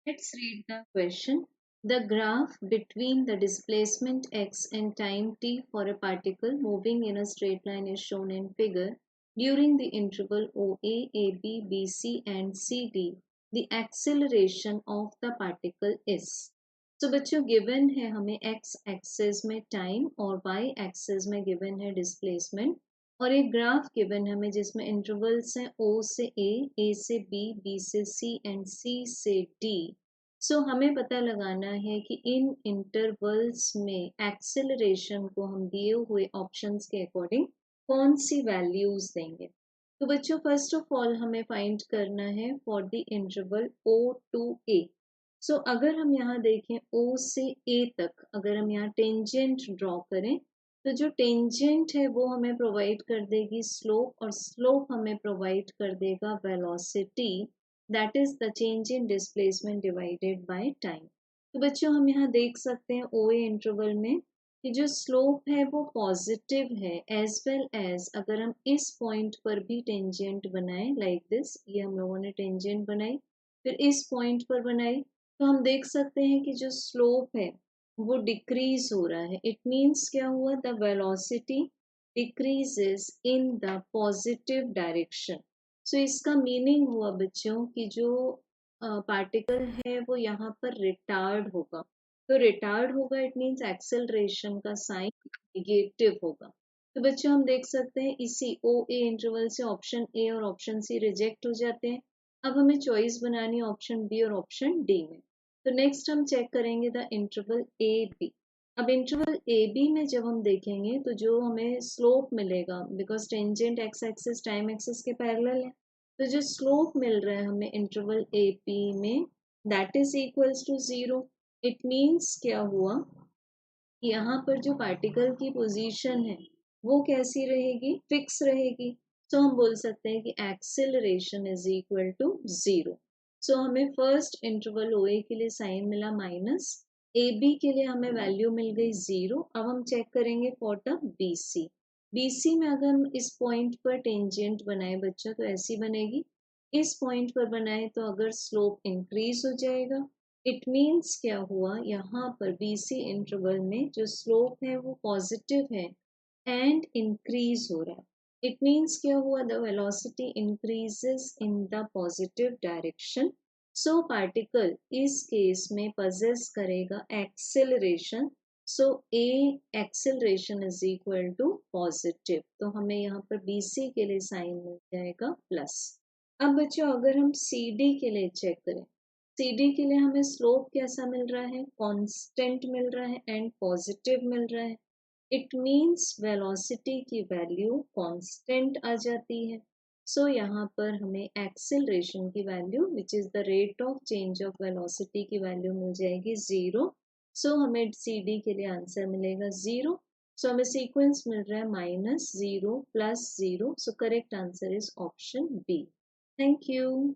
Let's read the question. The graph between the displacement x and time t for a particle moving in a straight line is shown in figure. During the interval OA, AB, BC and CD, the acceleration of the particle is. तो बच्चों given है हमें x axis में time और y axis में given है displacement और एक ग्राफ गिवन है हमें जिसमें इंटरवल्स हैं O से A से B से C एंड C से D। सो हमें पता लगाना है कि इन इंटरवल्स में एक्सेलरेशन को हम दिए हुए ऑप्शंस के अकॉर्डिंग कौन सी वैल्यूज देंगे। तो बच्चों फर्स्ट ऑफ ऑल हमें फाइंड करना है for the interval O to A। So अगर हम यहाँ देखें O से A तक अगर हम यहाँ टेंजेंट ड्रॉ करें तो जो टेंजेंट है वो हमें प्रोवाइड कर देगी स्लोप और स्लोप हमें प्रोवाइड कर देगा velocity, that is the change in displacement divided by time. तो बच्चों हम यहाँ देख सकते हैं ओए इंटरवल में कि जो स्लोप है वो पॉजिटिव है एज वेल एज अगर हम इस पॉइंट पर भी टेंजेंट बनाएं लाइक दिस, ये हम लोगों ने टेंजेंट बनाई फिर इस पॉइंट पर बनाई तो हम देख सकते हैं कि जो स्लोप है वो डिक्रीज हो रहा है। इट मीन्स क्या हुआ, the velocity decreases in the positive direction. So इसका मीनिंग हुआ बच्चों कि जो पार्टिकल है वो यहाँ पर रिटार्ड होगा। तो रिटार्ड होगा इट मीन्स एक्सेलरेशन का साइन निगेटिव होगा। तो बच्चों हम देख सकते हैं इसी ओ ए इंटरवल से ऑप्शन ए और ऑप्शन सी रिजेक्ट हो जाते हैं। अब हमें चॉइस बनानी है ऑप्शन बी और ऑप्शन डी में। तो नेक्स्ट हम चेक करेंगे द इंटरवल ए बी। अब इंटरवल ए बी में जब हम देखेंगे तो जो हमें स्लोप मिलेगा because tangent X axis time axis के पैरेलल है, तो जो स्लोप मिल रहा है हमें इंटरवल ए पी में that is equals to 0। It means क्या हुआ, यहाँ पर जो पार्टिकल की पोजीशन है वो कैसी रहेगी, फिक्स रहेगी। तो हम बोल सकते हैं कि एक्सेलरेशन इज इक्वल टू 0। सो हमें फर्स्ट इंटरवल ओ ए के लिए साइन मिला माइनस, ए बी के लिए हमें वैल्यू मिल गई 0। अब हम चेक करेंगे for the B C. B C में अगर हम इस पॉइंट पर टेंजेंट बनाए बच्चों तो ऐसी बनेगी, इस पॉइंट पर बनाए तो अगर स्लोप इंक्रीज हो जाएगा इट मीन्स क्या हुआ, यहाँ पर BC इंटरवल में जो स्लोप है वो पॉजिटिव है एंड इंक्रीज हो रहा है। इट मीन्स क्या हुआ, the velocity increases in the positive direction. So particle इस केस में पजेस करेगा acceleration. So a acceleration is equal to positive. तो हमें यहाँ पर BC के लिए साइन मिल जाएगा प्लस। अब बच्चों अगर हम CD के लिए चेक करें, CD के लिए हमें स्लोप कैसा मिल रहा है, कांस्टेंट मिल रहा है एंड पॉजिटिव मिल रहा है। इट मीन्स वेलोसिटी की वैल्यू कांस्टेंट आ जाती है। सो यहाँ पर हमें एक्सेलरेशन की value which is the rate of change of velocity की वैल्यू मिल जाएगी 0। सो हमें CD के लिए आंसर मिलेगा 0। सो हमें सीक्वेंस मिल रहा है -0 + 0। So correct answer is option B. Thank you.